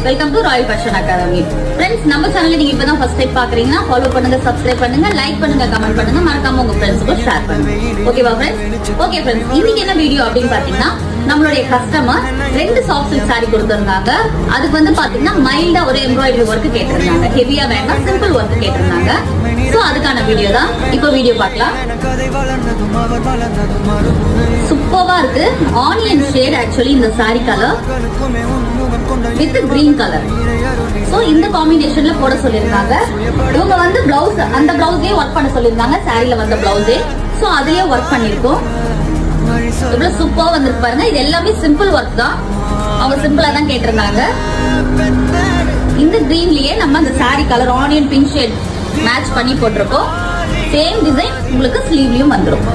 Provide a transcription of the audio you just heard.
Welcome to Royal fashion academy. Friends, நம்ம சேனலை நீங்க இப்பதான் ஃபர்ஸ்ட் டைம் பாக்குறீங்கன்னா ஃபாலோ பண்ணுங்க, சப்ஸ்கிரைப் பண்ணுங்க, லைக் பண்ணுங்க, கமெண்ட் பண்ணுங்க, மறக்காம உங்க ஃப்ரெண்ட்ஸ்க்கு ஷேர் பண்ணுங்க. ஓகேவா ஃப்ரெண்ட்ஸ்? ஓகே ஃப்ரெண்ட்ஸ், இன்னைக்கு என்ன வீடியோ அப்படின்னு பாத்தீங்கன்னா, நம்மளுடைய கஸ்டமர் 2 சாஃப்ட் சில்க் சாரி கொடுத்திருந்தாங்க. அதுக்கு வந்து பாத்தீங்கன்னா மைல்டா ஒரு எம்ப்ராய்டரி ஒர்க் கேட்டிருந்தாங்க. ஹெவியா வேண்டாம், சிம்பிள் ஒர்க் கேட்டிருந்தாங்க. சோ அதுக்கான வீடியோ தான் இப்போ வீடியோ பார்க்கலாம். சூப்பரா இருக்கு. ஆனியன் ஷேட் ஆக்சுவலி இந்த sorry colour with green colour. So இந்த காம்பினேஷன்ல போட சொல்லிருக்காங்க. இவங்க வந்து பிளவுஸ், அந்த பிளவுஸே ஒர்க் பண்ண சொல்லிருந்தாங்க. சாரில வந்த பிளவுஸே. சோ அதுலயே ஒர்க் பண்ணிருக்கோம். இவ்வளவு சூப்பரா வந்திருக்கு பாருங்க. இது எல்லாமே சிம்பிள் ஒர்க் தான். அவங்க சிம்பிளா தான் கேட்டிருந்தாங்க. இந்த கிரீன்லயே நம்ம அந்த sorry colour onion pink shade match பண்ணி போட்டிருக்கோம். சேம் டிசைன் உங்களுக்கு ஸ்லீவ்லயும் வந்துடும்.